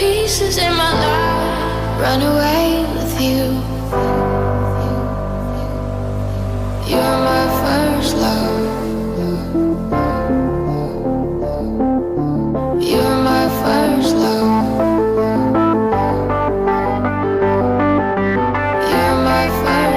pieces in my life run away with you. You're my first love. You're my first love. You're my first love. You're my first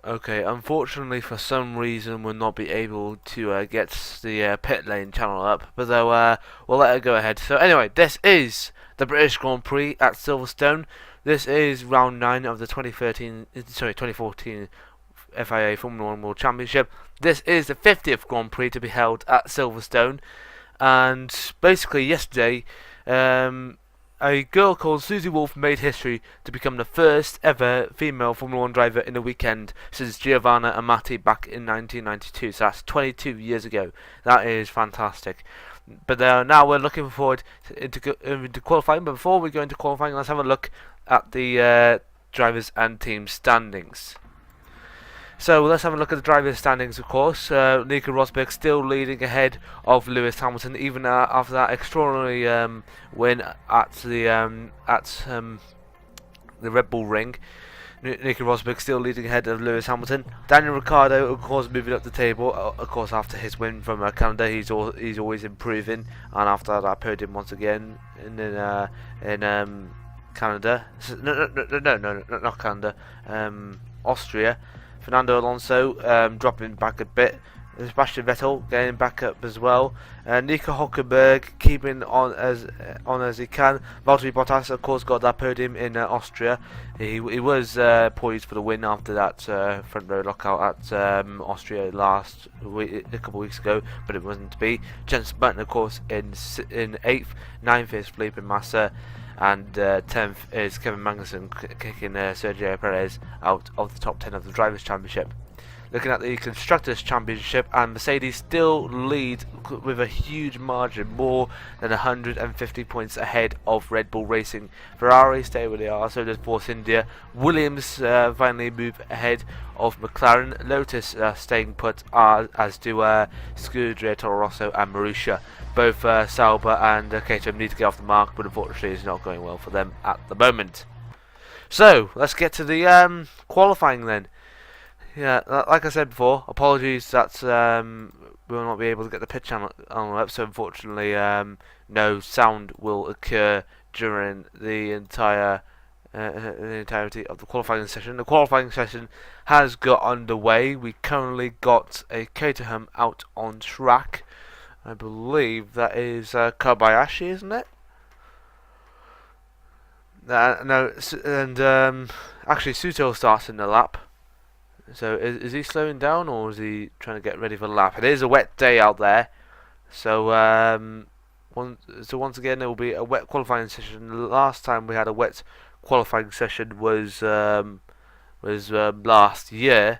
Okay, unfortunately for some reason we'll not be able to get the pit lane channel up, but though we'll let it go ahead. So anyway, this is the British Grand Prix at Silverstone. This is round 9 of the 2014 FIA Formula 1 World Championship. This is the 50th Grand Prix to be held at Silverstone, and basically yesterday a girl called Susie Wolff made history to become the first ever female Formula 1 driver in a weekend since Giovanna Amati back in 1992. So that's 22 years ago. That is fantastic. But now we're looking forward into qualifying. But before we go into qualifying, let's have a look at the drivers and team standings. So let's have a look at the drivers' standings, of course. Nico Rosberg still leading ahead of Lewis Hamilton, even after that extraordinary win at the Red Bull Ring. Nico Rosberg still leading ahead of Lewis Hamilton. Daniel Ricciardo, of course, moving up the table. Of course, after his win from Canada, he's always improving, and after that podium once again in Canada. No, not Canada. Austria. Fernando Alonso dropping back a bit. Sebastian Vettel getting back up as well. Nico Hülkenberg keeping on as he can. Valtteri Bottas, of course, got that podium in Austria. He was poised for the win after that front row lockout at Austria last week, a couple of weeks ago, but it wasn't to be. Jenson Button, of course, in 8th, 9th is Felipe Massa, and 10th is Kevin Magnussen, kicking Sergio Perez out of the top 10 of the Drivers' Championship. Looking at the Constructors' Championship, and Mercedes still lead with a huge margin, more than 150 points ahead of Red Bull Racing. Ferrari stay where they are, so does Force India. Williams finally move ahead of McLaren. Lotus staying put, as do Scuderia, Toro Rosso and Marussia. Both Sauber and Caterham need to get off the mark, but unfortunately it's not going well for them at the moment. So, let's get to the qualifying then. Yeah, like I said before, apologies that we will not be able to get the pit channel up, so unfortunately no sound will occur during the entirety of the qualifying session. The qualifying session has got underway. We currently got a Caterham out on track. I believe that is Kobayashi, isn't it? No, and actually Sutil starts in the lap. So is he slowing down or is he trying to get ready for the lap? It is a wet day out there, so once again there will be a wet qualifying session. The last time we had a wet qualifying session was last year.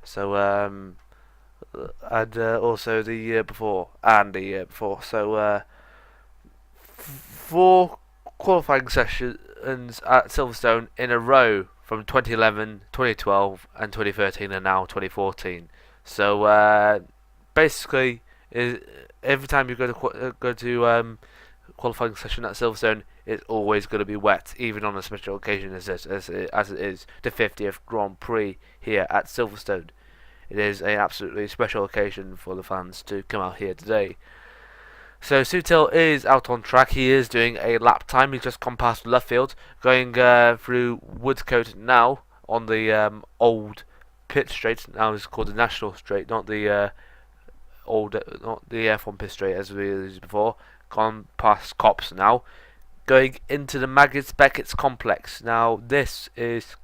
So and also the year before and the year before. So 4 qualifying sessions at Silverstone in a row from 2011, 2012, and 2013, and now 2014. So basically, every time you go to qualifying session at Silverstone, it's always going to be wet, even on a special occasion as it is the 50th Grand Prix here at Silverstone. It is an absolutely special occasion for the fans to come out here today. So Sutil is out on track. He is doing a lap time. He's just gone past Luffield, going through Woodcote now on the old pit straight. Now it's called the National Straight, not the not the F1 pit straight as we used before. Gone past Cops now, going into the Maggots Beckett's complex. Now this is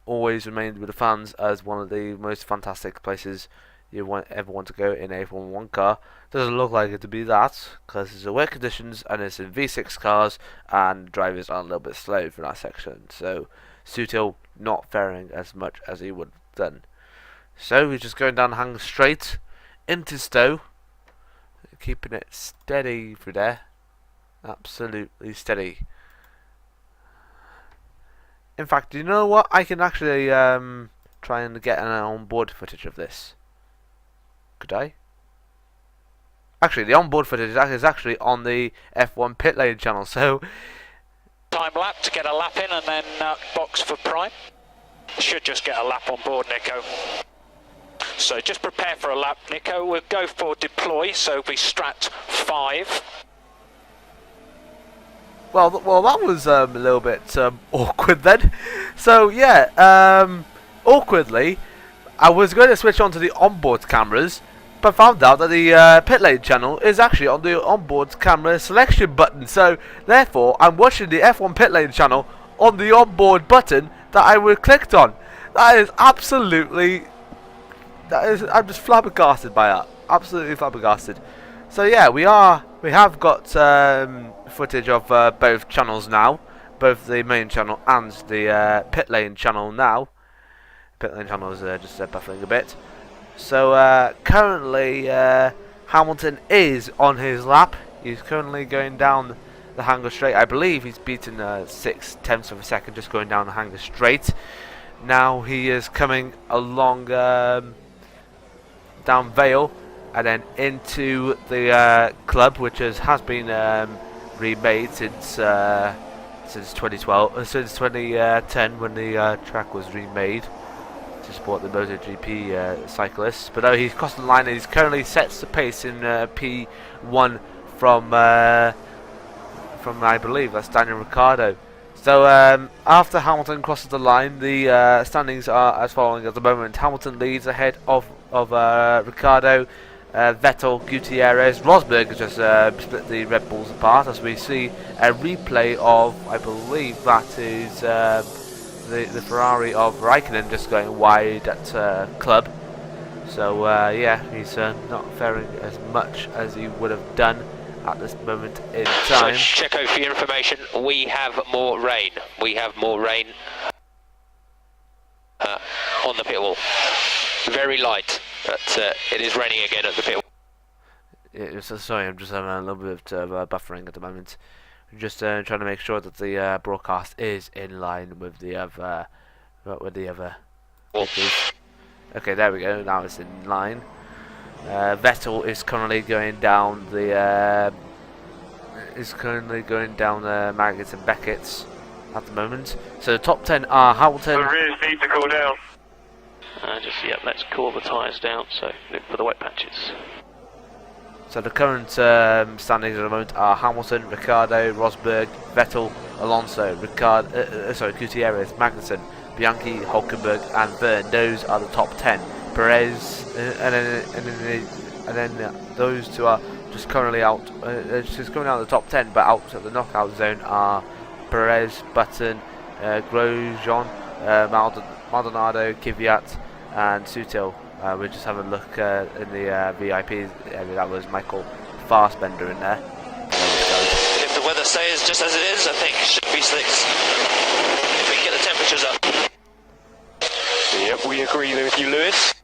always remained with the fans as one of the most fantastic places you ever want to go in a Formula 1 car. Doesn't look like it to be that, because it's the wet conditions and it's in V6 cars and drivers are a little bit slow for that section. So Sutil not faring as much as he would have done. So we're just going down the hang straight into Stowe, keeping it steady through there, absolutely steady. In fact, you know what? I can actually try and get an onboard footage of this. Could I? Actually, the onboard footage is actually on the F1 pit lane channel, so... Time lap to get a lap in and then box for Prime. Should just get a lap on board, Nico. So just prepare for a lap, Nico. We'll go for deploy, so be strat 5. Well, that was a little bit awkward then. So yeah, awkwardly, I was going to switch on to the onboard cameras, but found out that the pit lane channel is actually on the onboard camera selection button. So therefore, I'm watching the F1 pit lane channel on the onboard button that I were clicked on. That is absolutely. I'm just flabbergasted by that. Absolutely flabbergasted. So yeah, we have got footage of both channels now, both the main channel and the pit lane channel now. Pit lane channel is just buffering a bit. So currently Hamilton is on his lap. He's currently going down the Hanger Straight. I believe he's beaten 6/10 of a second just going down the Hanger Straight. Now he is coming along down Vale and then into the club, which has been remade since 2012, since 2010 when the track was remade to support the MotoGP cyclists. But no, he's crossed the line and he's currently sets the pace in P1 from I believe that's Daniel Ricciardo. So after Hamilton crosses the line, the standings are as following at the moment. Hamilton leads ahead of Ricciardo, Vettel, Gutierrez. Rosberg has just split the Red Bulls apart as we see a replay of, I believe that is the Ferrari of Raikkonen just going wide at Club. So yeah, he's not faring as much as he would have done at this moment in time. So Checo, for your information, we have more rain. We have more rain on the pit wall. Very light, but it is raining again at the pit wall. Yeah, sorry, I'm just having a little bit of buffering at the moment. I'm just trying to make sure that the broadcast is in line with the other pictures. Okay, there we go. Now it's in line. Vettel is currently going down the Maggots and Beckett's at the moment. So the top 10 are Hamilton. The rears need to cool down. Let's cool the tyres down. So look for the wet patches. So the current standings at the moment are Hamilton, Ricciardo, Rosberg, Vettel, Alonso, Gutierrez, Magnussen, Bianchi, Hulkenberg, and Verne. Those are the top 10. Perez, and then those two are just currently out. Just coming out of the top 10, but out of the knockout zone are Perez, Button, Grosjean, Maldonado, Kvyat, and Sutil. We're just having a look in the VIP area. That was Michael Fassbender in there. If the weather stays just as it is, I think it should be slicks. If we can get the temperatures up. Yep, we agree with you, Lewis.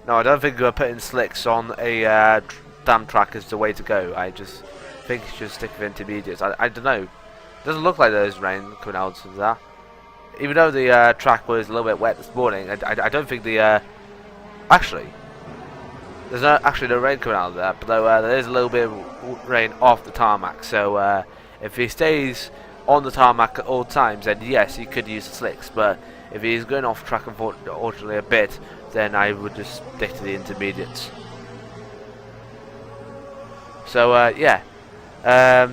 No, I don't think putting slicks on a damp track is the way to go. I just think you should stick with intermediates. I don't know. It doesn't look like there's rain coming out of that. Even though the track was a little bit wet this morning, I don't think the... actually, there's actually no rain coming out of that, but there is a little bit of rain off the tarmac. So if he stays on the tarmac at all times, then yes, he could use the slicks. But if he's going off track, unfortunately, a bit, then I would just stick to the intermediates. So yeah,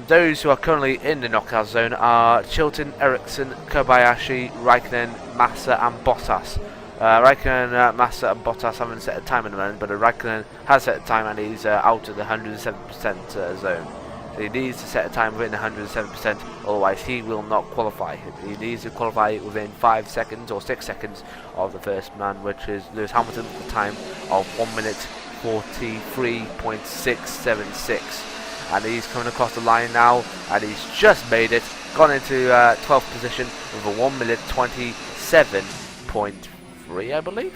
those who are currently in the knockout zone are Chilton, Ericsson, Kobayashi, Raikkonen, Massa and Bottas. Raikkonen, Massa and Bottas haven't set a time at the moment, but Raikkonen has set a time and he's out of the 107% zone. So he needs to set a time within 107%, otherwise he will not qualify. He needs to qualify within 5 seconds or 6 seconds of the first man, which is Lewis Hamilton, with a time of 1 minute 43.676. And he's coming across the line now, and he's just made it, gone into 12th position with a 1 minute 27.3, I believe.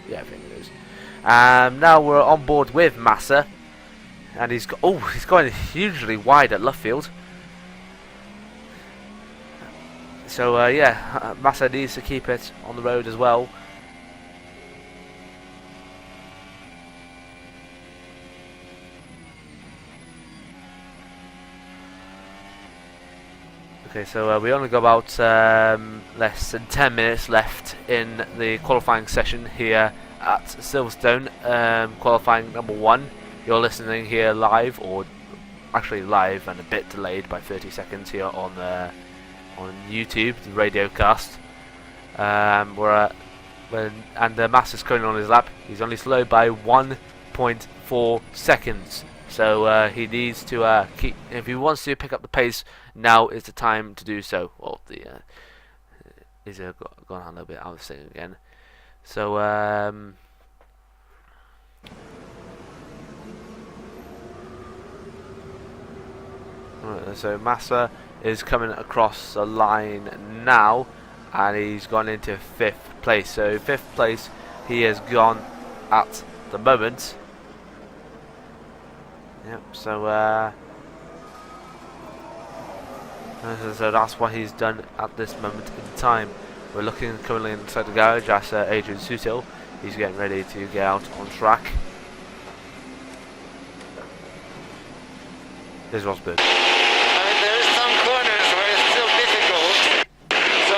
Yeah, I think it is. Now we're on board with Massa, and he's going hugely wide at Luffield. So yeah, Massa needs to keep it on the road as well. Okay, so we only got about less than 10 minutes left in the qualifying session here at Silverstone, qualifying number 1. You're listening here live, or actually live and a bit delayed by 30 seconds here on YouTube, the Radiocast. And Massa's currently on his lap. He's only slowed by 1.4 seconds. So he needs to keep. If he wants to pick up the pace, now is the time to do so. Well, he's gone on a little bit out of sync again. So so Massa is coming across the line now, and he's gone into 5th place. So 5th place he has gone at the moment. Yep, so that's what he's done at this moment in time. We're looking currently inside the garage at Adrian Sutil. He's getting ready to get out on track. This was good. I mean, there is some corners where it's still difficult. So,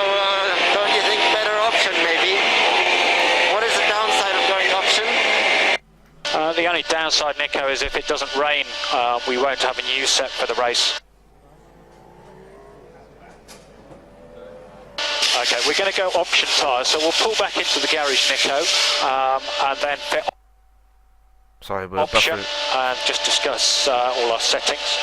don't you think better option maybe? What is the downside of going option? The only downside, Nico, is if it doesn't rain, we won't have a new set for the race. Okay, we're going to go option tyres, so we'll pull back into the garage, Nico, and then fit Sorry, we're option buffering. and just discuss all our settings.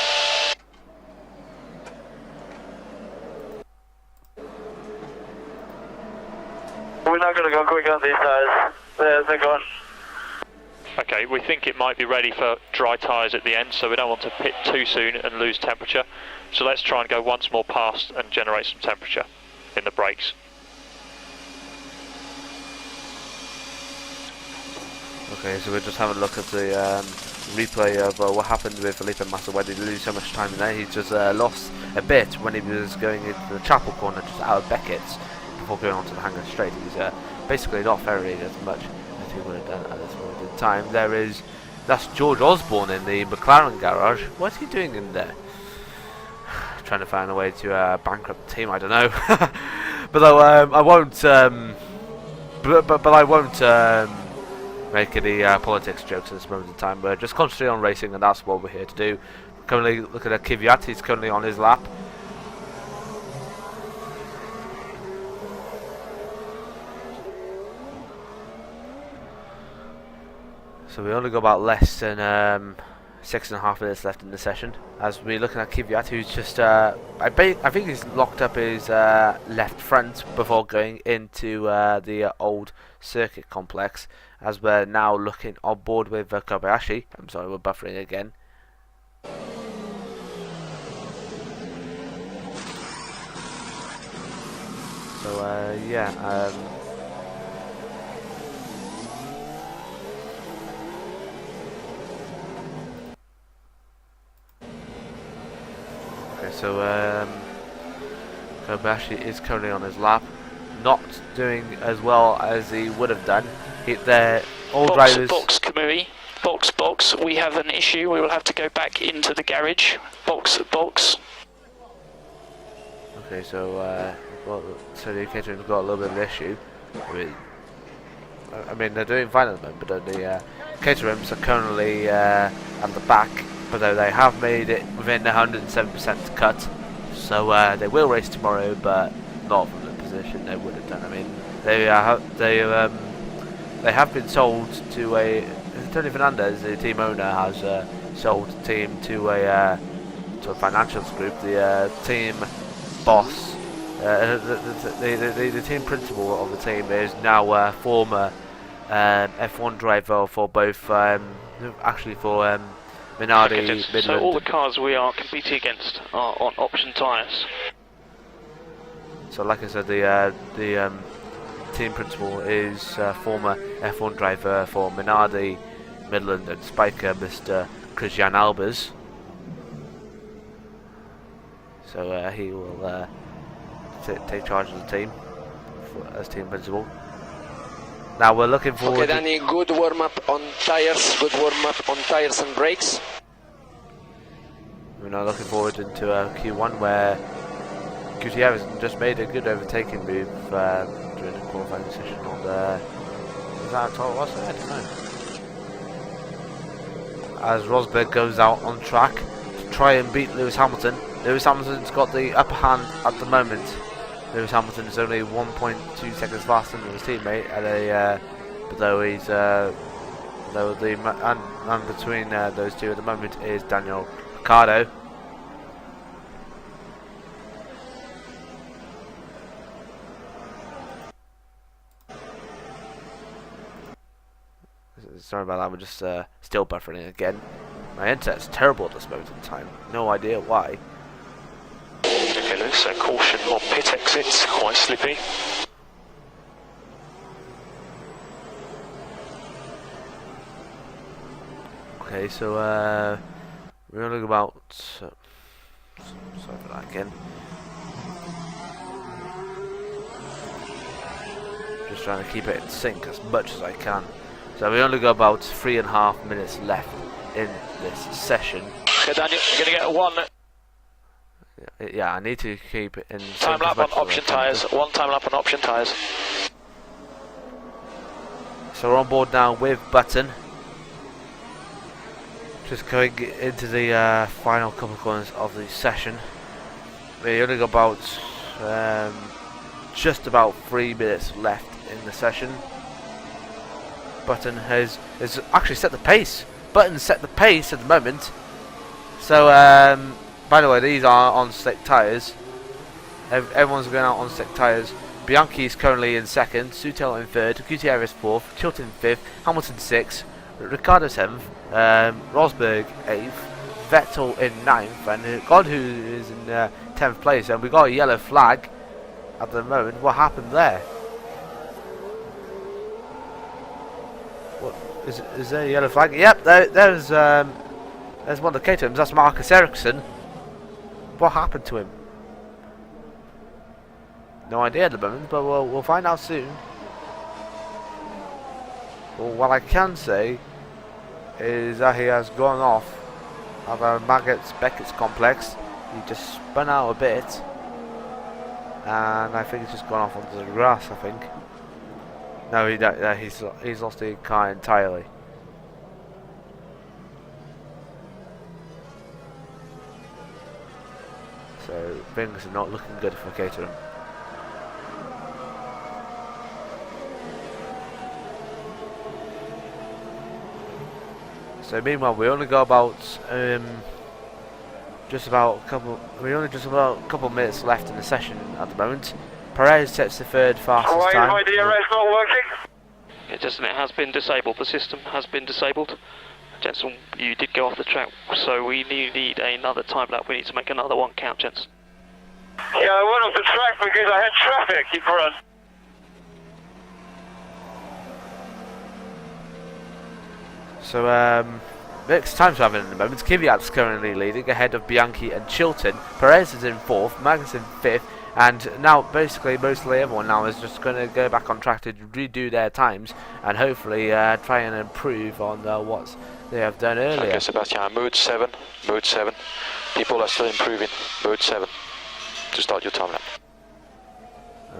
We're not going to go quick on these tyres. They're gone. Okay, we think it might be ready for dry tyres at the end, so we don't want to pit too soon and lose temperature. So let's try and go once more past and generate some temperature in the brakes. Okay, so we're just having a look at the replay of what happened with Felipe Massa. Why did he lose so much time in there? He just lost a bit when he was going into the chapel corner just out of Beckett's before going onto the hangar straight. He's basically not ferrying as much as he would have done at this moment in time. That's George Osborne in the McLaren garage. What's he doing in there? Trying to find a way to bankrupt the team. I don't know. But I won't. But I won't make any politics jokes at this moment in time. We're just concentrating on racing, and that's what we're here to do. Currently looking at Kvyat. He's currently on his lap. So we only got about less than 6.5 minutes left in the session. As we're looking at Kvyat, who's just I think he's locked up his left front before going into the old circuit complex. As we're now looking on board with Kobayashi. I'm sorry, we're buffering again. So yeah. Okay, so Kobayashi is currently on his lap, not doing as well as he would have done. All drivers. Box, Kamui. Box. We have an issue. We will have to go back into the garage. Box. Okay, so so the catering's got a little bit of an issue. I mean, they're doing fine at the moment, but the caterers are currently at the back, but they have made it within the 107% cut. So they will race tomorrow, but not from the position they would have done. I mean, they have been sold to Tony Fernandez, the team owner, has sold the team to a financials group. The team boss, the team principal of the team is now a former F1 driver for both, actually for Minardi, Midland. So all the cars we are competing against are on option tyres. So like I said, the team principal is former F1 driver for Minardi, Midland and Spiker, Mr. Christian Albers. So he will take charge of the team as team principal. Now we're looking forward. Okay, Danny, good warm up on tyres and brakes. We're now looking forward into Q1, where Gutierrez just made a good overtaking move during the qualifying session on the. Is that how it was? I don't know. As Rosberg goes out on track to try and beat Lewis Hamilton. Lewis Hamilton's got the upper hand at the moment. Lewis Hamilton is only 1.2 seconds faster than his teammate, but though he's and between those two at the moment is Daniel Ricciardo. Sorry about that, we're just still buffering again. My internet's terrible at this moment in time. No idea why. Okay, Lewis, caution on pit exits, quite slippy. Okay, so we're only about. Sorry for that again. Just trying to keep it in sync as much as I can. So we only got about 3.5 minutes left in this session. Okay, Daniel, you're going to get a 1. Yeah, I need to keep it in sync. Time lap on option tyres. 1 time lap on option tyres. So we're on board now with Button. Just going into the final couple of corners of the session. We only got about just about 3 minutes left in the session. Button has actually set the pace. Button set the pace at the moment. So by the way, these are on slick tyres. Everyone's going out on slick tyres. Bianchi is currently in second, Sutil in third, Gutierrez fourth, Chilton fifth, Hamilton sixth, Ricciardo seventh, Rosberg eighth, Vettel in ninth, and God who is in 10th place. And we got a yellow flag at the moment. What happened there? Is there a yellow flag? Yep, there's one of the KTMs. That's Marcus Ericsson. What happened to him? No idea at the moment, but we'll find out soon. Well, what I can say is that he has gone off of Beckett's complex. He just spun out a bit, and I think he's just gone off onto the grass. I think. No, he's lost the car entirely. So things are not looking good for Caterham. So meanwhile, we only got about just about a couple minutes left in the session at the moment. Perez sets the third fastest time. My DRS not working. It has been disabled. The system has been disabled. Jensen, you did go off the track, so we need another time lap. We need to make another one count, Jensen. Yeah, I went off the track because I had traffic in front. So next time to have it at the moment. Kvyat's currently leading ahead of Bianchi and Chilton. Perez is in 4th, Magnussen 5th, and now basically mostly everyone now is just going to go back on track to redo their times and hopefully try and improve on what they have done earlier. Okay, Sebastian, mode 7. People are still improving. Mode 7 to start your time lap.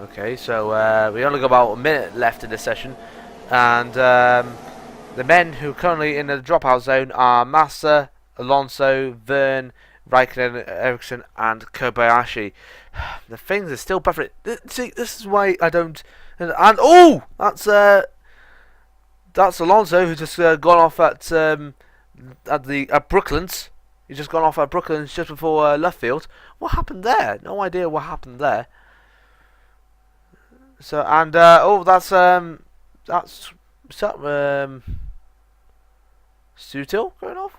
Okay, so we only got about a minute left in the session, and the men who are currently in the dropout zone are Massa, Alonso, Verne, Raikkonen, Ericsson, and Kobayashi. The things are still perfect. See, this is why I don't. And oh, that's Alonso who just gone off at Brooklands. He's just gone off at Brooklands just before Luffield. What happened there? No idea what happened there. So and that's Sutil going off.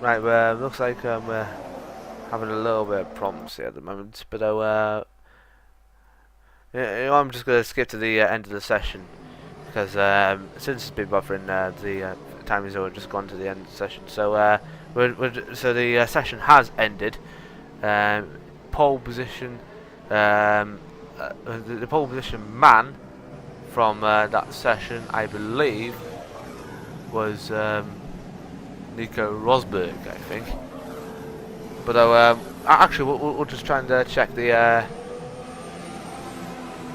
Right, looks like we're having a little bit of problems here at the moment, but I'm just going to skip to the end of the session because since it's been buffering, the time is just gone to the end of the session. So so the session has ended. Pole position, the pole position man from that session, I believe, was Nico Rosberg, I think. But actually, we'll just try and check the.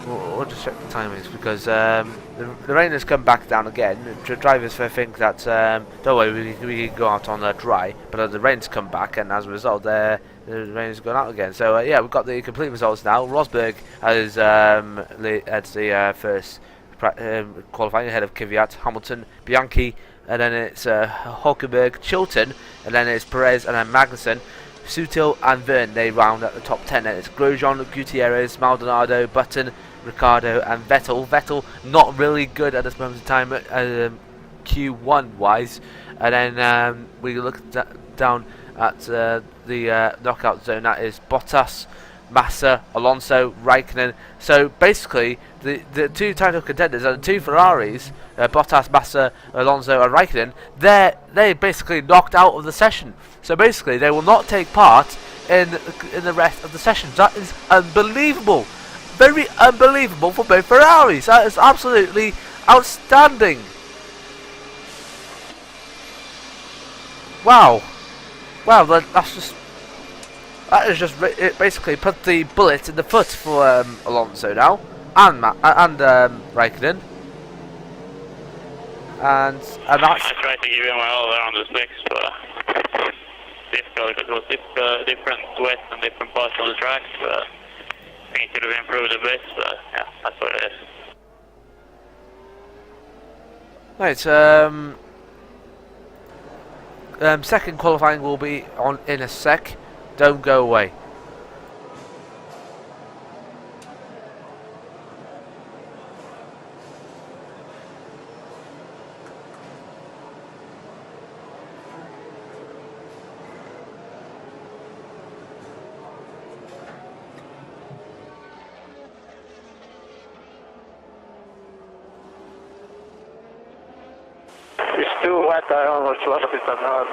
We'll just check the timings because the rain has come back down again. Drivers think that don't worry, we can go out on dry, but the rain's come back, and as a result, the rain has gone out again. So yeah, we've got the complete results now. Rosberg has at the first qualifying ahead of Kvyat, Hamilton, Bianchi, and then it's Hulkenberg, Chilton, and then it's Perez, and then Magnussen. Sutil and Verne, they round at the top 10. Then it's Grosjean, Gutierrez, Maldonado, Button, Ricciardo, and Vettel. Vettel not really good at this moment in time, Q1 wise. And then we look down at the knockout zone. That is Bottas, Massa, Alonso, Raikkonen. So basically, the two title contenders are the two Ferraris, Bottas, Massa, Alonso, and Raikkonen. They're basically knocked out of the session. So basically, they will not take part in the rest of the sessions. That is unbelievable, very unbelievable for both Ferraris. That is absolutely outstanding. Wow, that is just it basically put the bullet in the foot for Alonso now, and Raikkonen, and that's. I tried to give him all around the six, but difficult because it was different wet and different parts of the track. But I think it could have improved a bit. But yeah, that's what it is. Right. Second qualifying will be on in a sec. Don't go away. It's too wet, I almost lost it now.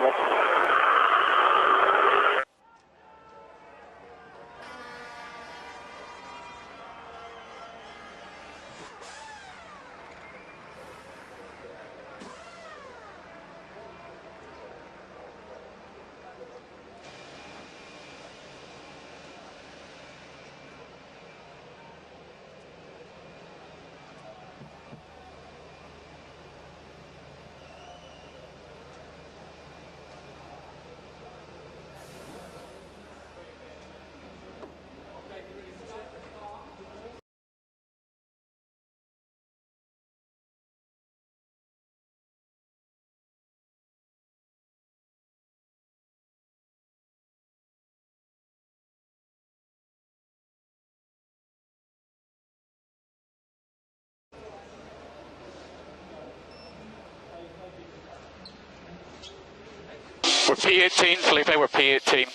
We're P18, Felipe, we're P18.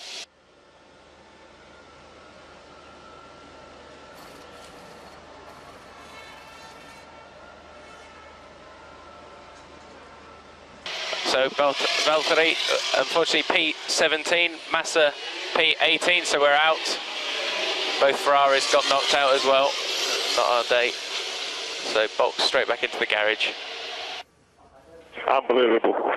So Valtteri, unfortunately P17, Massa P18, so we're out. Both Ferraris got knocked out as well. Not our day. So box straight back into the garage. Unbelievable.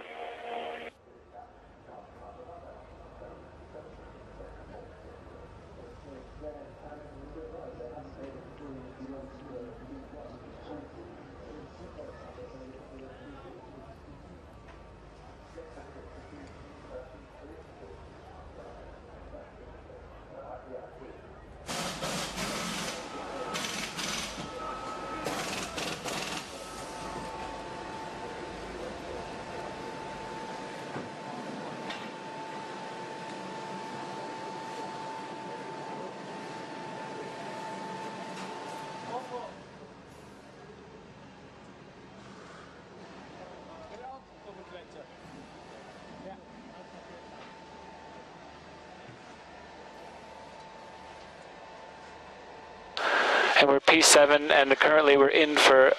And we're P7, and currently we're in for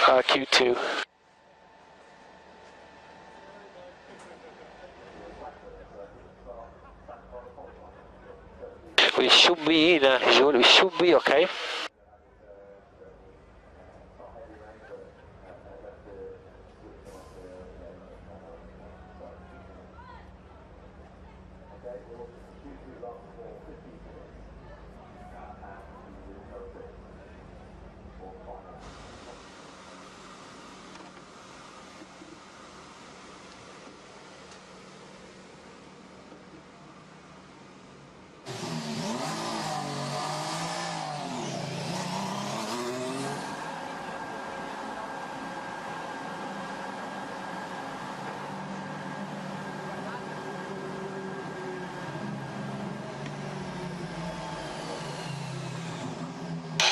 Q2. We should be in, we should be okay.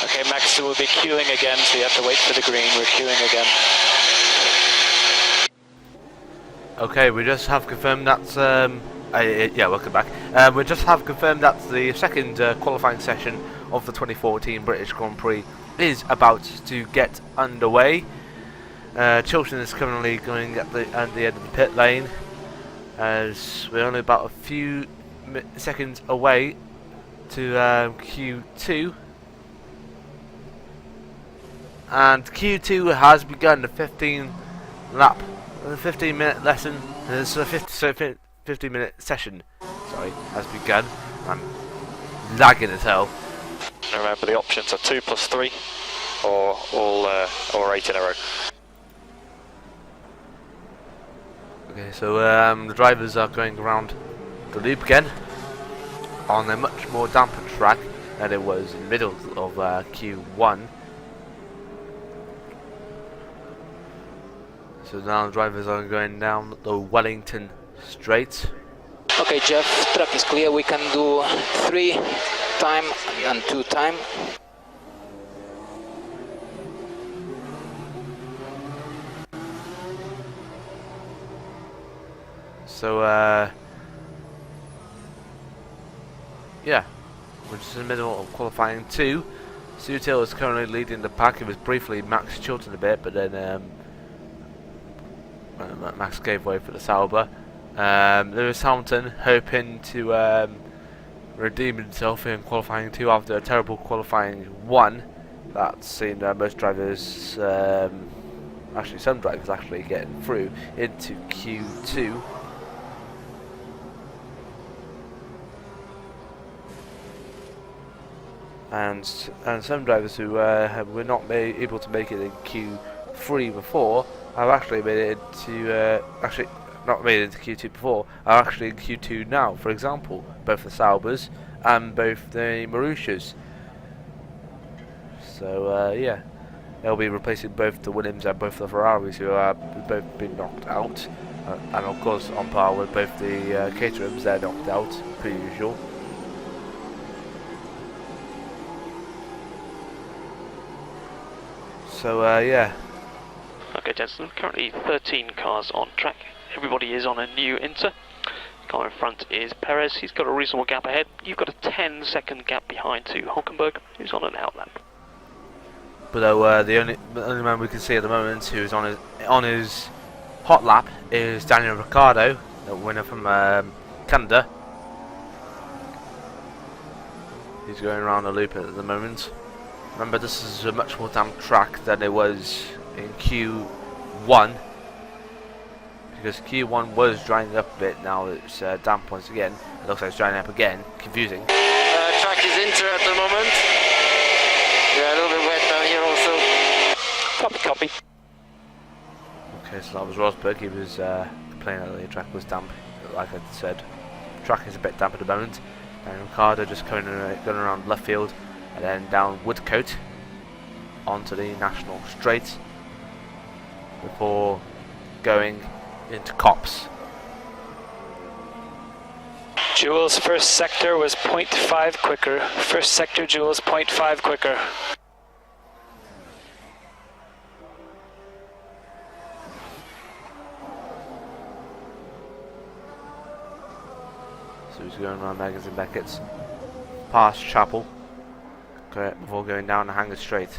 Okay, Max will be queuing again, so you have to wait for the green. We're queuing again. Okay, we just have confirmed that's yeah, welcome back. We just have confirmed that the second qualifying session of the 2014 British Grand Prix is about to get underway. Chilton is currently going at the end of the pit lane, as we're only about a few seconds away to Q2. And Q2 has begun the 15-minute lesson. There's a 15-minute session. Sorry, has begun. I'm lagging as hell. Remember, the options are 2 plus 3, or all or 8 in a row. Okay, so the drivers are going around the loop again on a much more damper track than it was in the middle of Q1. So now the drivers are going down the Wellington Straight. Okay, Jeff, track is clear. We can do 3 time and 2 time. So yeah, we're just in the middle of qualifying 2. Sutil is currently leading the pack. It was briefly Max Chilton a bit, but then Max gave way for the Sauber. Lewis Hamilton hoping to redeem himself in qualifying 2 after a terrible qualifying 1. That's seen most drivers, actually some drivers actually getting through into Q2. And some drivers who were not able to make it in Q3 before have actually made it into not made it into Q2 before, are actually in Q2 now. For example, both the Saubers and both the Marussias. So yeah, they'll be replacing both the Williams and both the Ferraris, who have both been knocked out, and of course on par with both the Caterhams. They're knocked out per usual. So yeah. Okay, gentlemen, currently 13 cars on track. Everybody is on a new Inter. Car in front is Perez. He's got a reasonable gap ahead. You've got a 10-second gap behind to Hulkenberg, who's on an outlap. But the only man we can see at the moment who's on his hot lap is Daniel Ricciardo, the winner from Canada. He's going around the loop at the moment. Remember, this is a much more damp track than it was in Q1, because Q1 was drying up a bit. Now it's damp once again. It looks like it's drying up again. Confusing. Track is inter at the moment. Yeah, a little bit wet down here also. Copy. Okay, so that was Rosberg. He was complaining that the track was damp. Like I said, the track is a bit damp at the moment. And Ricciardo just going around left field and then down Woodcote onto the National Straight before going into Copse. Jules' first sector was 0.5 quicker. First sector Jules 0.5 quicker. So he's going around Meggers and Beckett's, past Chapel, before going down the Hanger Straight.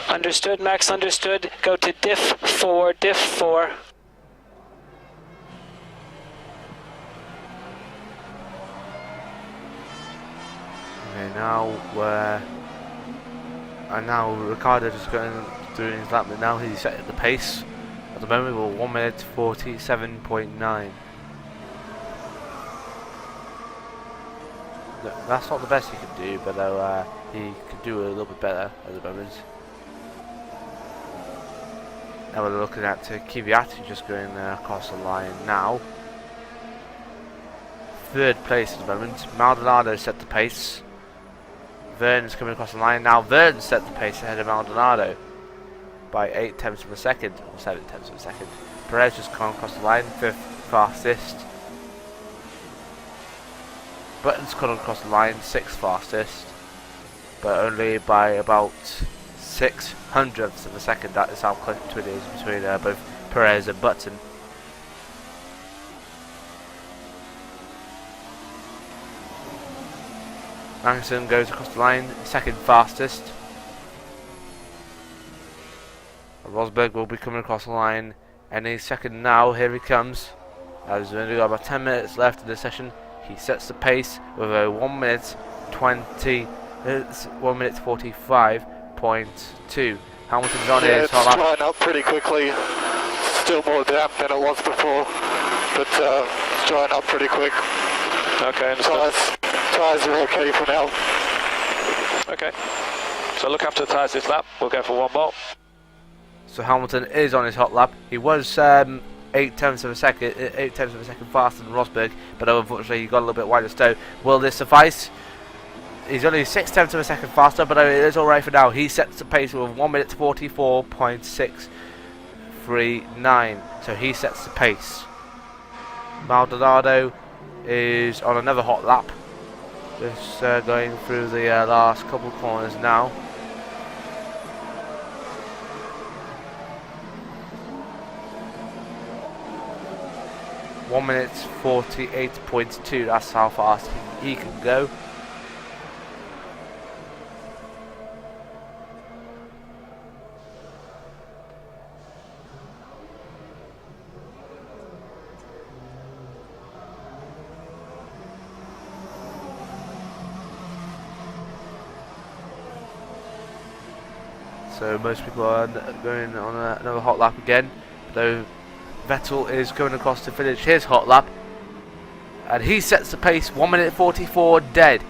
Understood, Max, understood. Go to diff 4, diff 4. Okay, now Ricciardo just going through his lap, but now he's set at the pace at the moment with 1 minute 47.9. That's not the best he can do, but he could do a little bit better at the moment. Now we're looking at Kvyat just going across the line now. Third place at the moment. Maldonado set the pace. Vern's coming across the line now. Vern set the pace ahead of Maldonado by 8 tenths of a second, or 7 tenths of a second. Perez just come across the line, 5th fastest. Button's come across the line, 6th fastest, but only by about 6/100ths of a second. That is how close it is between both Perez and Button. Magnussen goes across the line, 2nd fastest. Rosberg will be coming across the line any second now. Here he comes. As we've only got about 10 minutes left in the session, he sets the pace with a 1 minute 45.2. Hamilton's on his hot lap. It's drying up pretty quickly. Still more damp than it was before, but it's drying up pretty quick. Okay, understood. Tyres are okay for now. Okay. So look after the tyres this lap. We'll go for one more. So Hamilton is on his hot lap. He was 8 tenths of a second faster than Rosberg, but unfortunately he got a little bit wider stow. Will this suffice? He's only 6 tenths of a second faster, but it is alright for now. He sets the pace with 1 minute 44.639. So he sets the pace. Maldonado is on another hot lap. Just going through the last couple of corners now. One minute 48.2. That's how fast he can go. So most people are going on another hot lap again, though Vettel is going across to finish his hot lap, and he sets the pace 1 minute 44 dead.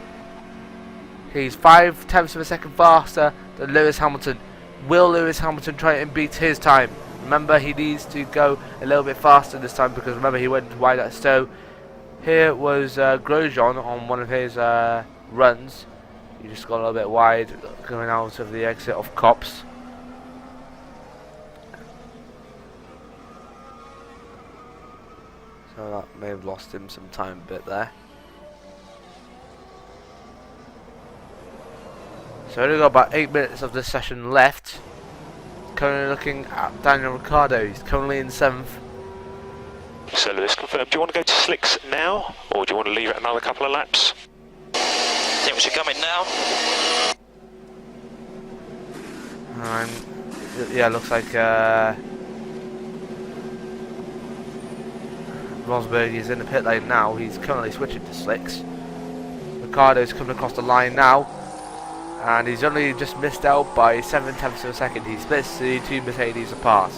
He's 5 tenths of a second faster than Lewis Hamilton. Will Lewis Hamilton try and beat his time? Remember, he needs to go a little bit faster this time, because remember he went wide at Stowe. Here was Grosjean on one of his runs. He just got a little bit wide coming out of the exit of Copse. So that may have lost him some time a bit there. So only got about 8 minutes of this session left. Currently looking at Daniel Ricciardo. He's currently in 7th. So Lewis, confirmed. Do you want to go to slicks now, or do you want to leave it another couple of laps? I think we should come in now. Yeah, looks like Rosberg is in the pit lane now. He's currently switching to slicks. Ricciardo's coming across the line now, and he's only just missed out by 7/10 of a second. He splits the two Mercedes apart.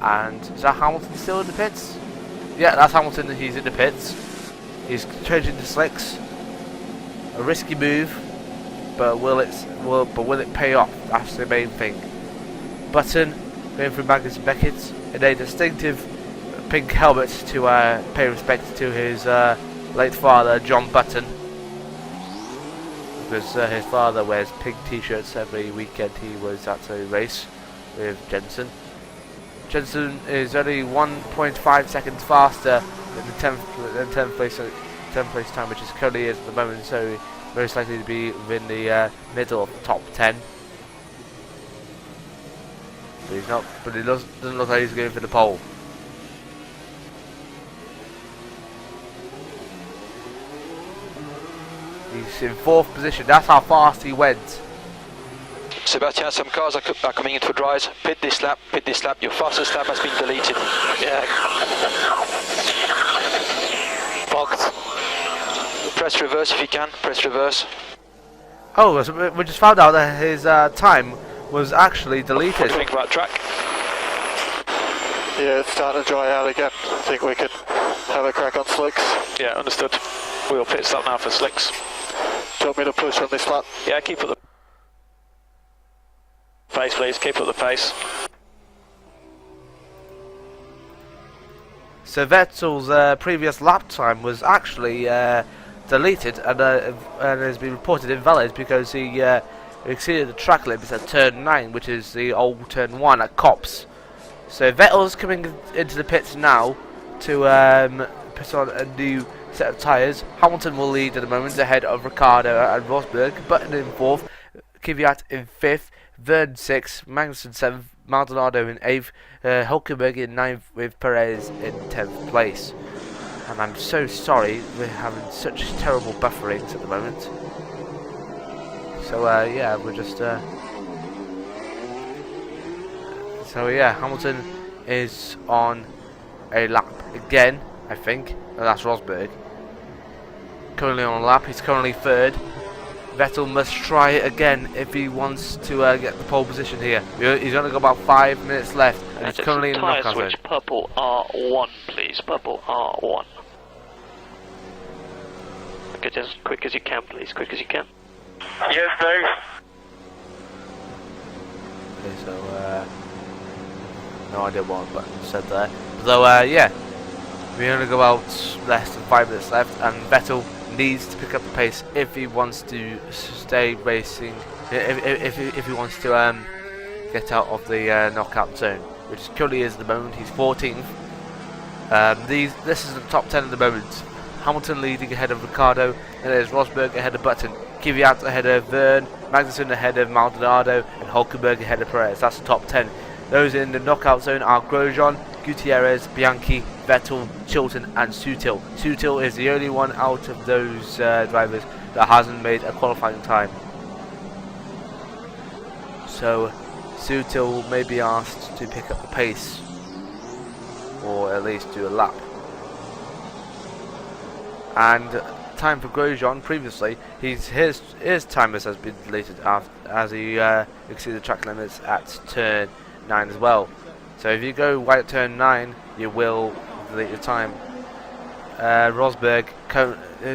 And is that Hamilton still in the pits? Yeah, that's Hamilton. He's in the pits. He's changing to slicks. A risky move, but will it pay off? That's the main thing. Button going through Magnus and Beckett in a distinctive pink helmet to pay respect to his late father, John Button, because his father wears pink t-shirts every weekend he was at a race with Jensen. Jensen is only 1.5 seconds faster than the 10th place time, which is currently is at the moment, so most likely to be within the middle of the top 10. But he's not. But it doesn't look like he's going for the pole. He's in 4th position. That's how fast he went. Sebastian, some cars are coming into dries. Pit this lap, your fastest lap has been deleted. Yeah. Fogged. Press reverse if you can, press reverse. Oh, so we just found out that his time was actually deleted. What do you think about track? Yeah, it's starting to dry out again. I think we could have a crack on slicks. Yeah, understood. We'll pit stop now for slicks. Do you want me to push on this lap? Yeah, keep up the pace, please. Keep up the pace. So Vettel's previous lap time was actually deleted and has been reported invalid because he exceeded the track limits at turn 9, which is the old turn 1 at Cops. So Vettel's coming into the pits now to put on a new set of tyres. Hamilton will lead at the moment ahead of Ricciardo and Rosberg. Button in 4th, Kvyat in 5th, Verne 6th, Magnussen 7th, Maldonado in 8th, Hülkenberg in 9th with Perez in 10th place. And I'm so sorry we're having such terrible bufferings at the moment. So yeah, we're just so yeah, Hamilton is on a lap again, I think, and that's Rosberg. Currently on a lap, he's currently 3rd. Vettel must try it again if he wants to get the pole position here. He's only got about 5 minutes left, and he's currently in the knockout zone. Switch purple R1, please. Purple R1. Okay, just as quick as you can, please. Quick as you can. Yes, sir. Okay, so no idea what button said there. So yeah, we only got about less than 5 minutes left, and Vettel needs to pick up the pace if he wants to stay racing. If he wants to get out of the knockout zone, which currently is at the moment. He's 14th. This is the top 10 at the moment. Hamilton leading ahead of Ricciardo, and there's Rosberg ahead of Button, Kvyat ahead of Verne, Magnussen ahead of Maldonado, and Hülkenberg ahead of Perez. That's the top 10. Those in the knockout zone are Grosjean, Gutierrez, Bianchi, Vettel, Chilton and Sutil. Sutil is the only one out of those drivers that hasn't made a qualifying time. So Sutil may be asked to pick up the pace, or at least do a lap. And time for Grosjean, previously his timers has been deleted as he exceeded the track limits at turn 9 as well. So if you go wide at turn 9, you will delete your time. Rosberg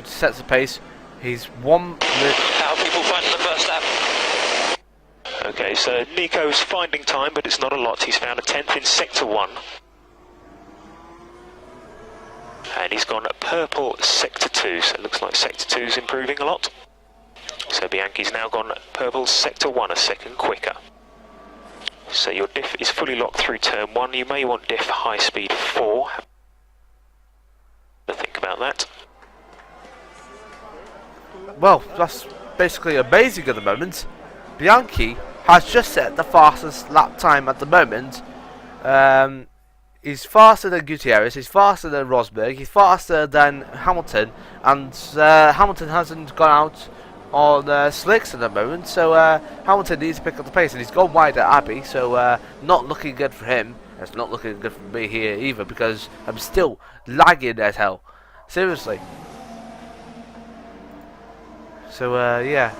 sets the pace. He's 1 minute. How are people finding the first lap? Okay, so Nico's finding time, but it's not a lot. He's found a 10th in sector 1. And he's gone purple sector 2, so it looks like sector 2 is improving a lot. So Bianchi's now gone purple sector 1, a second quicker. So your diff is fully locked through turn 1. You may want diff high speed 4. Think about that. well, that's basically amazing at the moment. Bianchi has just set the fastest lap time at the moment. He's faster than Gutierrez, he's faster than Rosberg, he's faster than Hamilton, and Hamilton hasn't gone out on slicks at the moment, so Hamilton needs to pick up the pace, and he's gone wide at Abbey, so not looking good for him. It's not looking good for me here either, because I'm still lagging as hell. Seriously. So yeah,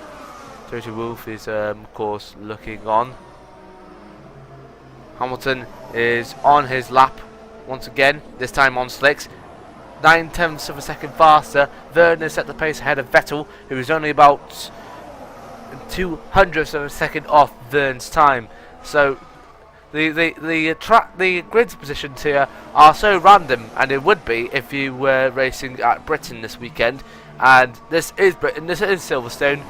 Toto Wolff is of course looking on. Hamilton is on his lap once again, this time on slicks. 9/10 of a second faster. Vernon set the pace ahead of Vettel, who is only about 200ths of a second off Vern's time. So the grid positions here are so random, and it would be if you were racing at Britain this weekend. And this is Britain. This is Silverstone.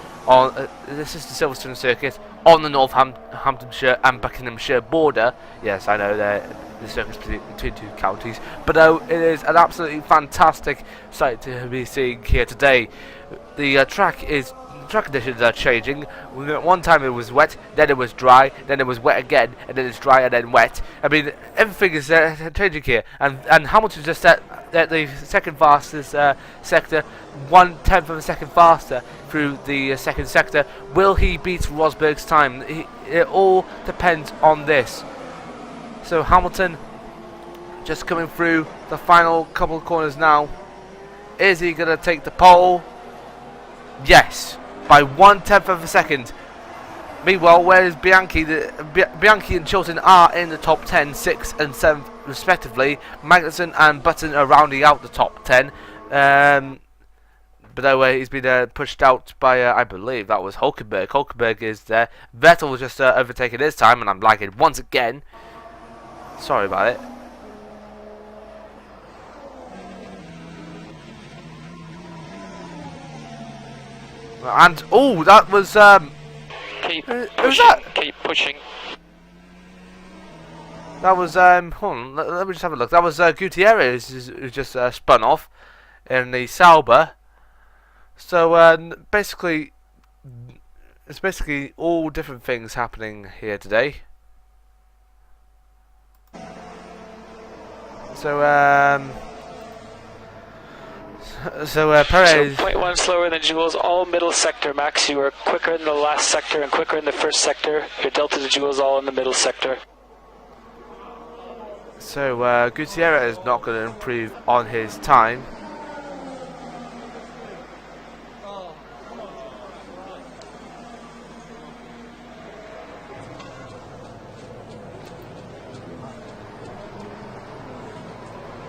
This is the Silverstone circuit on the Northamptonshire and Buckinghamshire border. Yes, I know the circuit between two counties, but it is an absolutely fantastic sight to be seeing here today. The track conditions are changing. One time it was wet, then it was dry, then it was wet again, and then it's dry and then wet. I mean, everything is changing here, and Hamilton just set the second fastest sector 1/10 of a second faster through the second sector. Will he beat Rosberg's time? It all depends on this. So Hamilton just coming through the final couple of corners now. Is he going to take the pole? Yes, by 1/10 of a second. Meanwhile, whereas Bianchi and Chilton are in the top 10, 6 and 7 respectively. Magnussen and Button are rounding out the top 10. But anyway, he's been pushed out by, I believe that was Hulkenberg. Hulkenberg is there. Vettel was just overtaken his time, and I'm lagging once again. Sorry about it. And oh, that was Keep pushing. That was hold on, let me just have a look. That was Gutierrez who just spun off in the Sauber. So basically, it's basically all different things happening here today. So Perez. So 0.1 slower than Jules, all middle sector, Max. You were quicker in the last sector and quicker in the first sector. Your delta to Jules all in the middle sector. So Gutierrez is not going to improve on his time.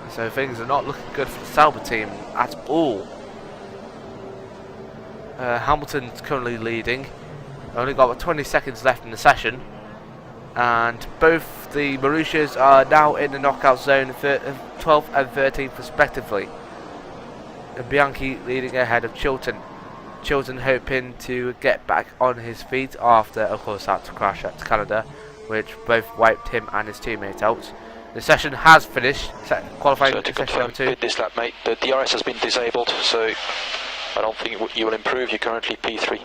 So things are not looking good for the Sauber team at all. Hamilton's currently leading. Only got 20 seconds left in the session. And both the Marussias are now in the knockout zone, 12th and 13th respectively. And Bianchi leading ahead of Chilton. Chilton hoping to get back on his feet after, of course, that crash at Canada, which both wiped him and his teammate out. The session has finished, qualifying to session number 2. With this lap, mate, the DRS has been disabled, so I don't think you will improve. You're currently P3.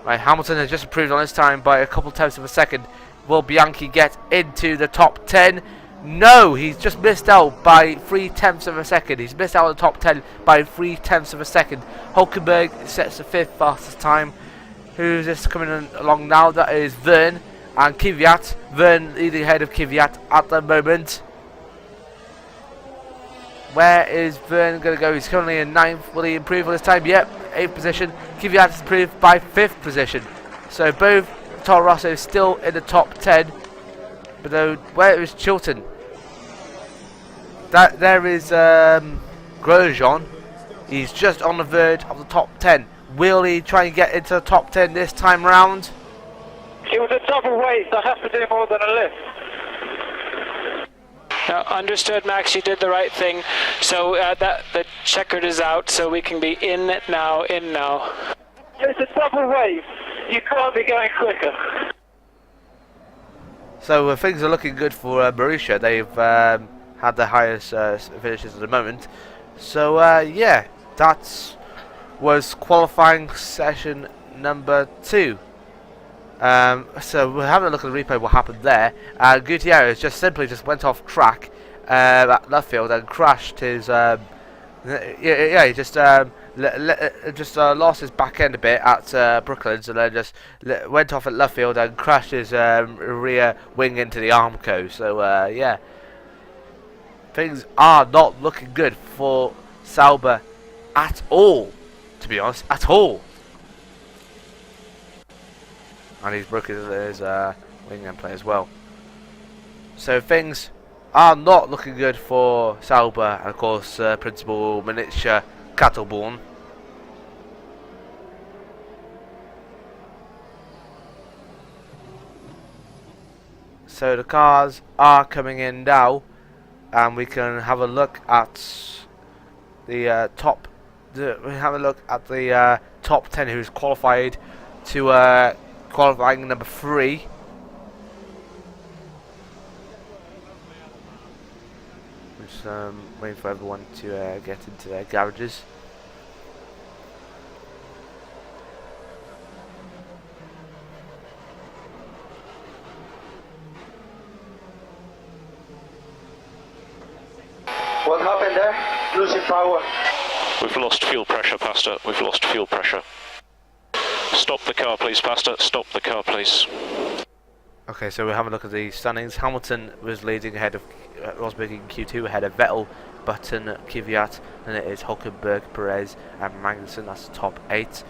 Right, Hamilton has just improved on his time by a couple tenths of a second. Will Bianchi get into the top 10? No, he's just missed out by 3/10 of a second. He's missed out on the top 10 by 3/10 of a second. Hulkenberg sets the 5th fastest time. Who's this coming along now? That is Vern and Kvyat. Vern leading ahead of Kvyat at the moment. Where is Vern going to go? He's currently in 9th. Will he improve on his time? Yep, 8th position. Kvyat has improved by 5th position. So both Toro Rosso still in the top 10. But though, where is Chilton? There is Grosjean. He's just on the verge of the top 10. Will he try and get into the top 10 this time round? It was a double weight, so I have to do more than a lift. Now, understood, Max, you did the right thing. So that the checkered is out, so we can be in now, It's a double weight. You can't be going quicker. So things are looking good for Marussia. They've had the highest finishes at the moment. So yeah, that's was qualifying session number 2. So we're having a look at the replay. What happened there? Gutierrez just simply went off track at left field and crashed his. He just lost his back end a bit at Brooklands, and then just went off at left field and crashed his rear wing into the Armco. So yeah, things are not looking good for Sauber at all. To be honest, at all. And he's broken his wing end play as well. So things are not looking good for Sauber, and of course Principal Miniature Cattleborn. So the cars are coming in now, and we can have a look at the top. We have a look at the top 10 who's qualified to qualifying number 3. Just waiting for everyone to get into their garages. What happened there? Losing power. We've lost fuel pressure, Pastor. We've lost fuel pressure. Stop the car, please, Pastor. Stop the car, please. Okay, so we're having a look at the standings. Hamilton was leading ahead of Rosberg in Q2, ahead of Vettel, Button, Kvyat, and it is Hulkenberg, Perez, and Magnussen. That's the top 8.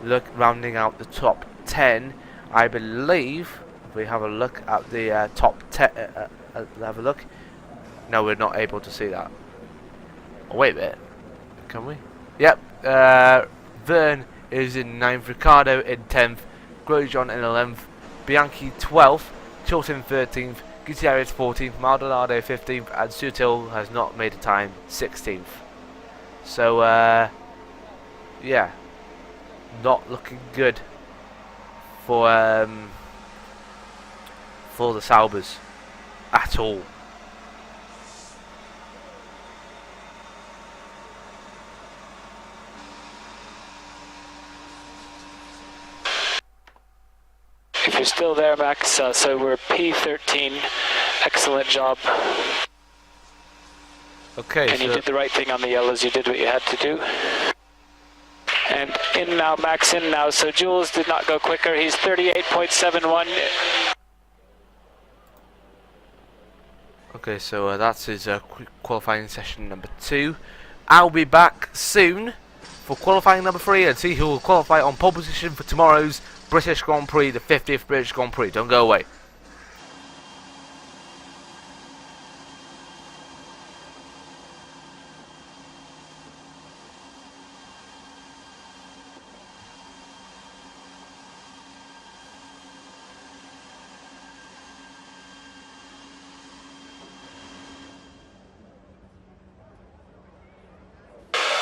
Rounding out the top 10, I believe. If we have a look at the top 10, have a look. No, we're not able to see that. Oh, wait a bit. Can we? Yep. Verne is in 9th, Ricardo in 10th, Grosjean in 11th, Bianchi 12th, Chilton 13th, Gutierrez 14th, Maldonado 15th, and Sutil has not made a time, 16th. So, yeah, not looking good for the Saubers at all. If you're still there, Max, so we're P13. Excellent job. Okay, and you did the right thing on the yellows. You did what you had to do. And in now, Max in now. So Jules did not go quicker. He's 38.71. Okay, so that's his qualifying session number 2. I'll be back soon for qualifying number 3 and see who will qualify on pole position for tomorrow's British Grand Prix, the 50th British Grand Prix. Don't go away.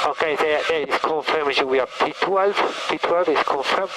Okay, there is confirmed we are P12. P12 is confirmed.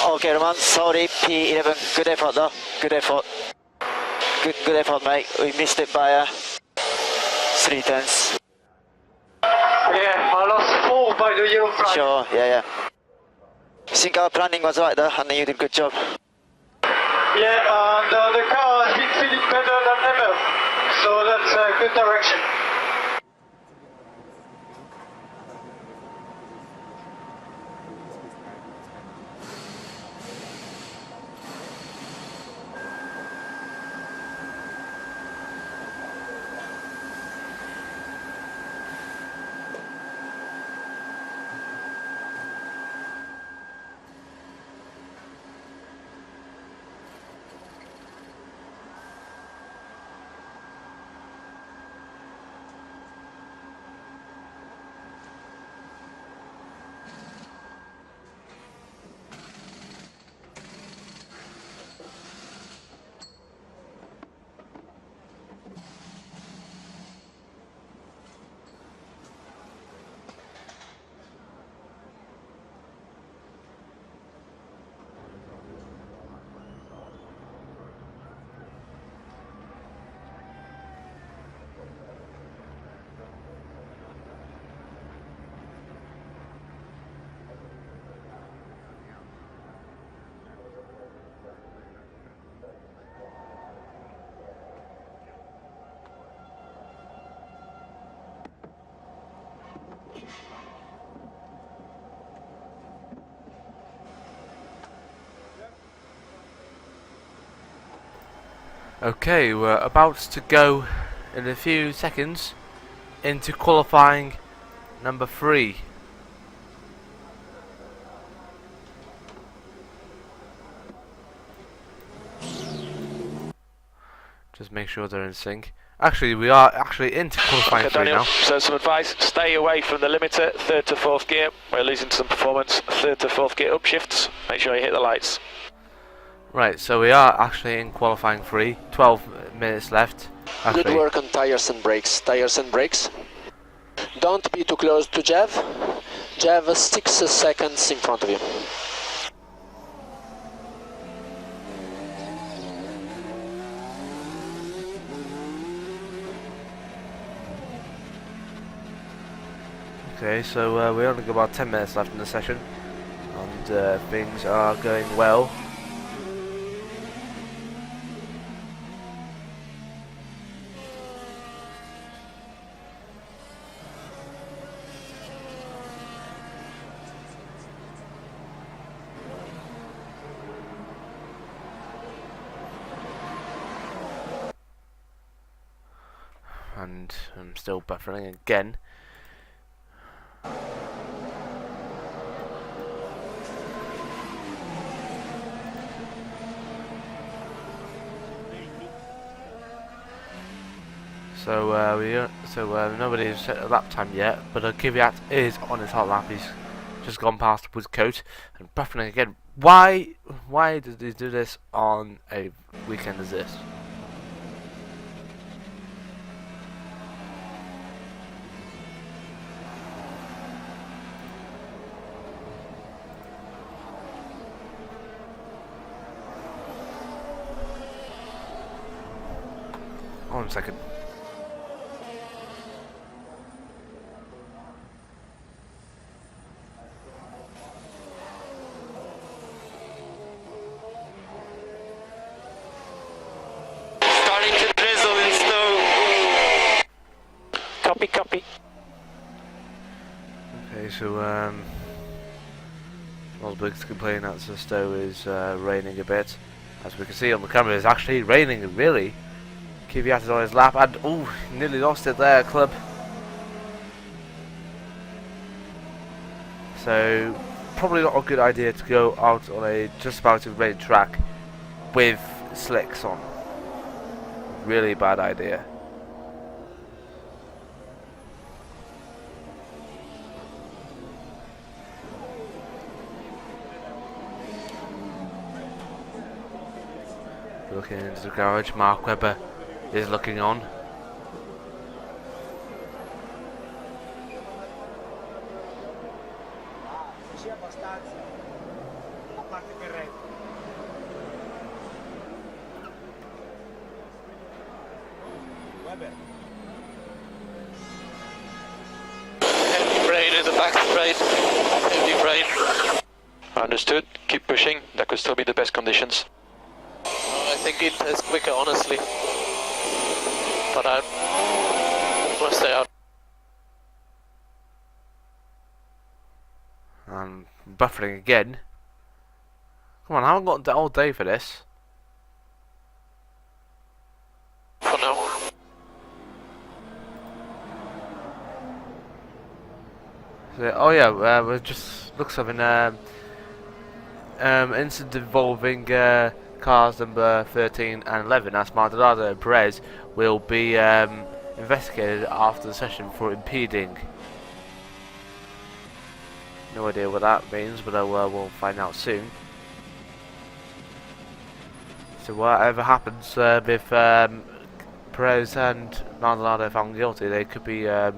Okay, Roman, sorry, P11, good effort though, good effort. Good effort, mate. We missed it by 3 tenths. Yeah, I lost 4 by the yellow flag. Sure, yeah. I think our planning was right there, and you did a good job. Yeah, and the car has been feeling better than ever, so that's a good direction. Okay, we're about to go in a few seconds into qualifying number 3. Just make sure they're in sync. Actually, we are actually into qualifying 3 Daniel, now. so some advice, stay away from the limiter, 3rd to 4th gear. We're losing some performance, 3rd to 4th gear upshifts. Make sure you hit the lights. Right, so we are actually in qualifying 3. 12 minutes left. Actually, Good work on tyres and brakes. Tyres and brakes. Don't be too close to Jev. Jev 6 seconds in front of you. Okay, so we only got about 10 minutes left in the session, and things are going well. And I'm still buffering again. So nobody's set a lap time yet, but Kvyat is on his hot lap. He's just gone past Woodcote and buffering again. Why did he do this on a weekend as this? Hold on a second. Starting to drizzle in snow. Copy. Okay, so Osberg's complaining that the Stowe is raining a bit. As we can see on the camera, it's actually raining really. Kvyat is on his lap, and nearly lost it there, club. So probably not a good idea to go out on a just about to rain track with slicks on. Really bad idea. Looking into the garage, Mark Webber is looking on. Heavy brain in the back straight. Heavy brain. Understood. Keep pushing. That could still be the best conditions. I think it is quicker, honestly. But I must stay out. I'm buffering again. Come on, I haven't got the whole day for this. For now. So, oh yeah, we just looked something. Incident involving cars number 13 and 11. As Maldonado and Perez will be investigated after the session for impeding. No idea what that means, but we'll find out soon. So whatever happens if Perez and Maldonado are found guilty, they could be a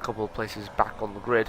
couple of places back on the grid.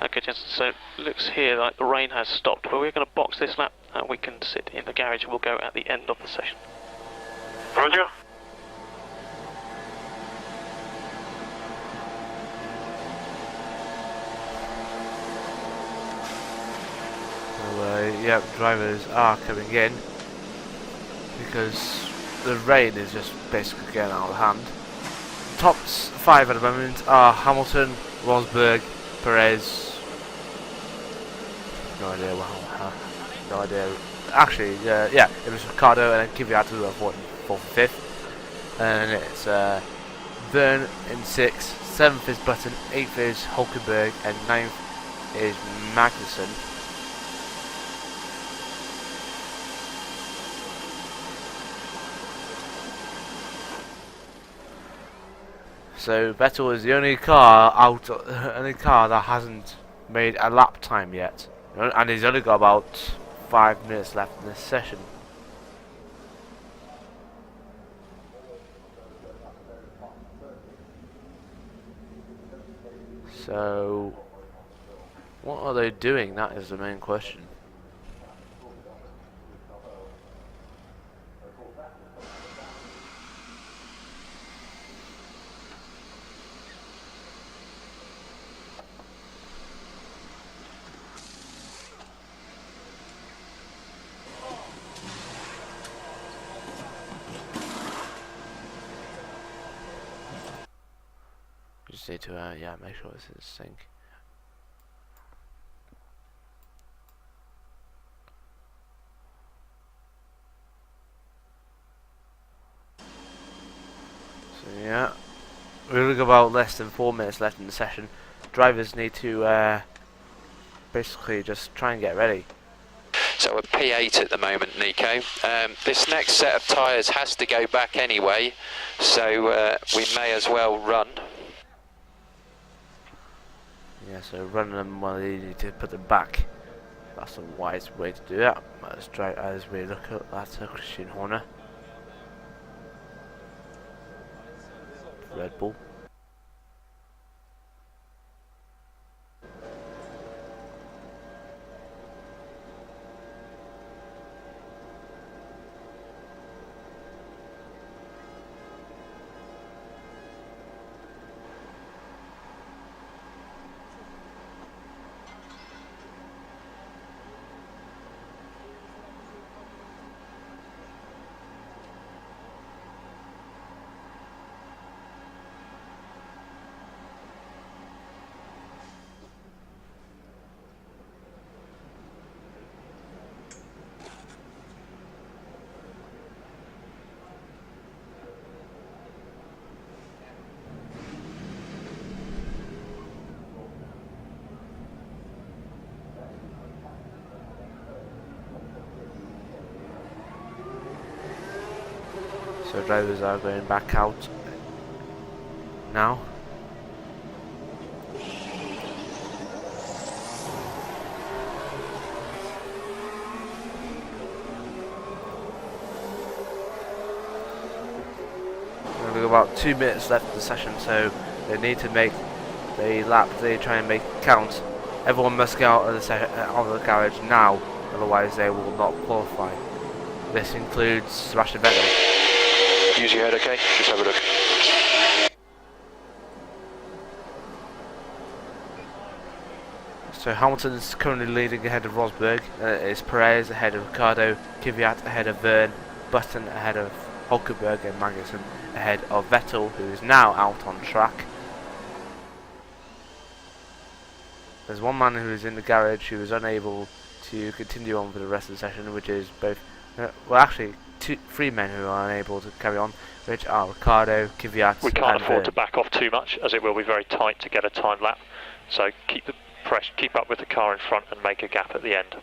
Okay, Jensen, so it looks here like the rain has stopped, but we're going to box this lap and we can sit in the garage. We'll go at the end of the session. Roger. So, yeah, drivers are coming in because the rain is just basically getting out of hand. Top 5 at the moment are Hamilton, Rosberg, Perez. No idea. No idea. Actually, yeah, it was Ricardo and then Kvyat who are 4th and 5th. And it's Verne in 6th, 7th is Button, 8th is Hulkenberg, and 9th is Magnussen. So Vettel is the only car that hasn't made a lap time yet, and he's only got about 5 minutes left in this session. So what are they doing? That is the main question. Just need to yeah, make sure this is sync. So yeah, we've got about less than 4 minutes left in the session. Drivers need to basically just try and get ready. So we're P8 at the moment, Nico. This next set of tyres has to go back anyway, so we may as well run. Yeah, so run them while you need to put them back. That's a wise way to do that. Let's try as we look at that Christian Horner. Red Bull. So drivers are going back out now. We've got about 2 minutes left of the session, so they need to make the lap they try and make count. Everyone must get out of the garage now, otherwise they will not qualify. This includes Sebastian Vettel. Use your head, okay? Just have a look. So Hamilton is currently leading ahead of Rosberg. It's Perez ahead of Ricardo, Kvyat ahead of Verne, Button ahead of Hulkenberg, and Magnussen ahead of Vettel, who is now out on track. There's one man who is in the garage who is unable to continue on for the rest of the session, which is both, well actually 3 men who are unable to carry on, which are Ricardo, Kvyat, We can't and afford Verne. to back off too much, as it will be very tight to get a time lap. So keep up with the car in front and make a gap at the end.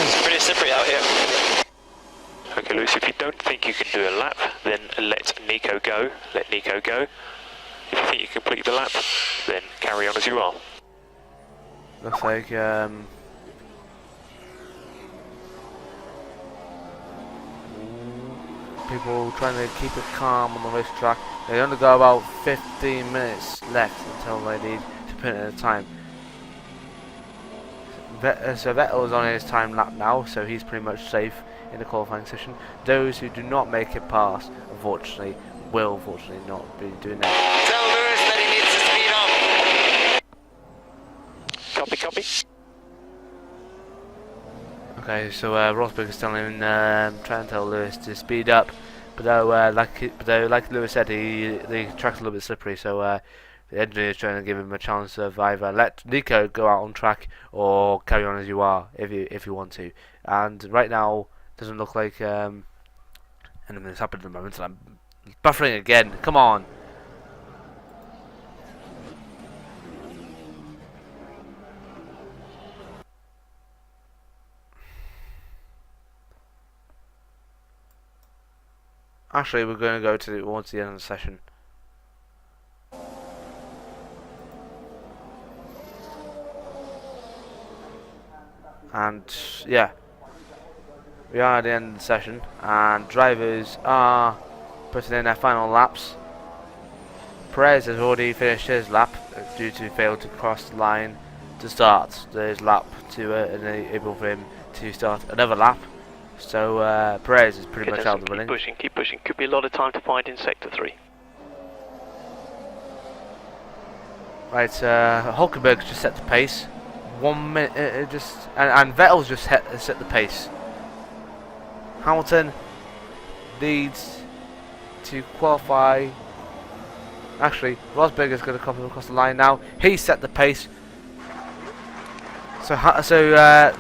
It's pretty slippery out here. Okay, Lewis, if you don't think you can do a lap, then let Nico go. Let Nico go. If you think you can complete the lap, then carry on as you are. Looks like people trying to keep it calm on the racetrack. They only got about 15 minutes left until they need to put in a time. So Vettel is on his time lap now, so he's pretty much safe in the qualifying session. Those who do not make it past, unfortunately, will unfortunately not be doing that. Tell Lewis that he needs to speed up. Copy, copy. Okay, so Rosberg is telling trying to tell Lewis to speed up, but though like Lewis said, the track's a little bit slippery, so the engineer is trying to give him a chance of either let Nico go out on track or carry on as you are if you want to. And right now doesn't look like anything's happened at the moment. And I'm buffering again. Come on. Actually, we're going to go towards the end of the session. And yeah, we are at the end of the session, and drivers are putting in their final laps. Perez has already finished his lap due to fail to cross the line to start his lap to enable for him to start another lap. So Perez is pretty much out of the running. Keep pushing. Could be a lot of time to find in Sector 3. Right, Hulkenberg's just set the pace. 1 minute, and Vettel's just set the pace. Hamilton needs to qualify. Actually, Rosberg is going to come across the line now. He set the pace. Yeah,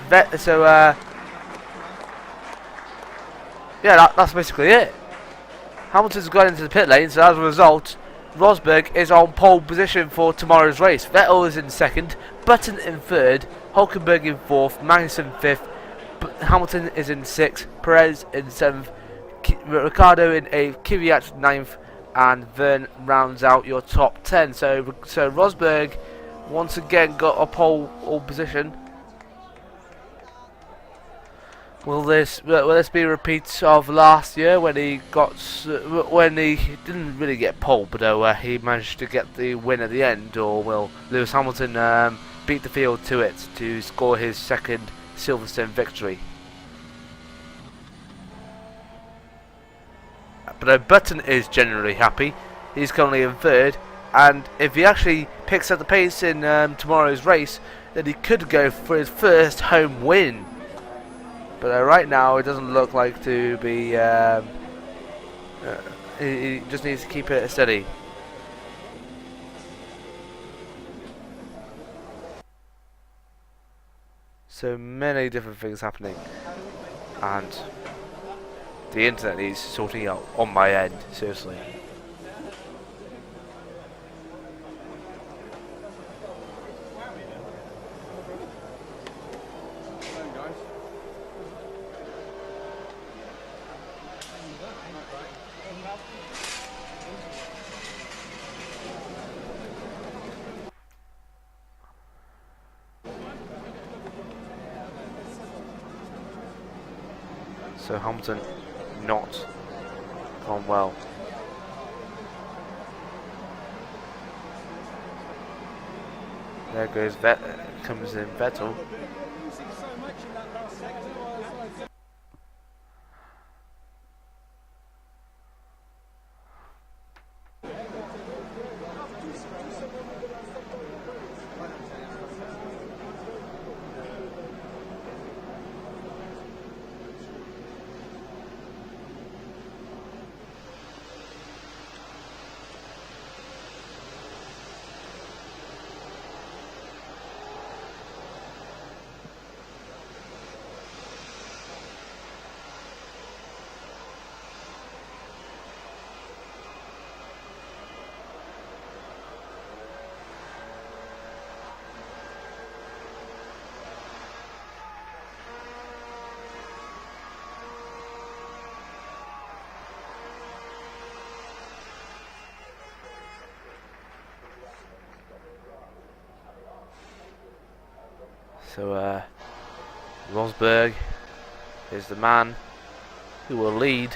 that's basically it. Hamilton's gone into the pit lane, so as a result, Rosberg is on pole position for tomorrow's race. Vettel is in second, Button in third, Hulkenberg in fourth, Magnussen fifth, Hamilton is in sixth, Perez in seventh, Ricardo in eighth, Kvyat ninth, and Verne rounds out your top 10. So Rosberg once again got a pole position. Will this be a repeat of last year when he didn't really get pole, but he managed to get the win at the end, or will Lewis Hamilton beat the field to it to score his second Silverstone victory? But Button is generally happy. He's currently in third, and if he actually picks up the pace in tomorrow's race, then he could go for his first home win. But right now, it doesn't look like to be He just needs to keep it steady. So many different things happening, and the internet needs sorting out on my end, seriously. So Hamilton not gone well. There goes comes in Vettel. So Rosberg is the man who will lead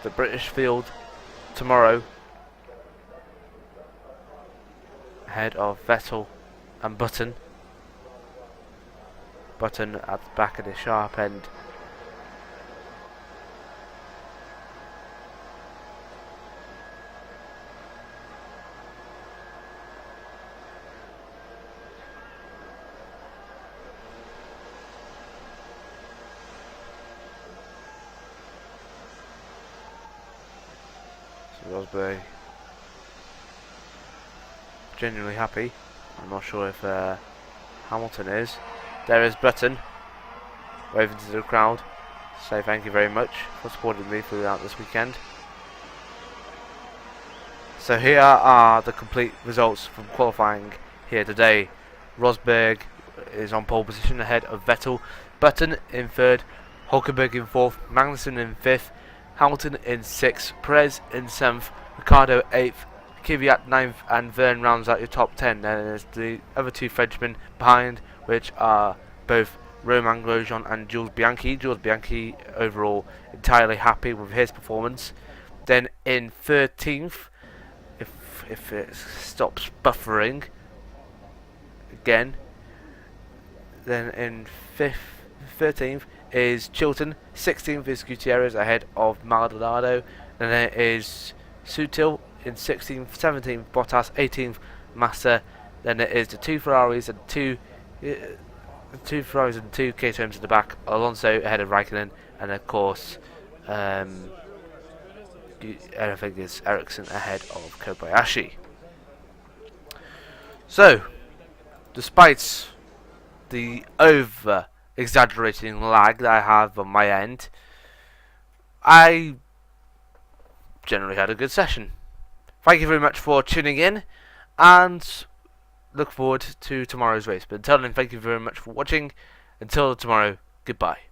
the British field tomorrow, ahead of Vettel and Button. Button at the back of the sharp end. Rosberg genuinely happy. I'm not sure if Hamilton is. There is Button waving to the crowd. Say thank you very much for supporting me throughout this weekend. So here are the complete results from qualifying here today. Rosberg is on pole position ahead of Vettel. Button in third. Hulkenberg in fourth. Magnussen in fifth. Hamilton in 6th, Perez in 7th, Ricciardo 8th, Kvyat 9th, and Verne rounds out your top 10. Then there's the other two Frenchmen behind, which are both Romain Grosjean and Jules Bianchi. Jules Bianchi overall entirely happy with his performance. Then in 13th, if it stops buffering again, then in 13th is Chilton, 16th is Gutierrez ahead of Maldonado, and then it is Sutil in 16th, 17th Bottas, 18th Massa, then it is the two Ferraris and two KTMs at the back, Alonso ahead of Raikkonen, and of course I think it's Ericsson ahead of Kobayashi. So, despite the over-exaggerating lag that I have on my end, I generally had a good session. Thank you very much for tuning in, and look forward to tomorrow's race. But until then, thank you very much for watching. Until tomorrow, goodbye.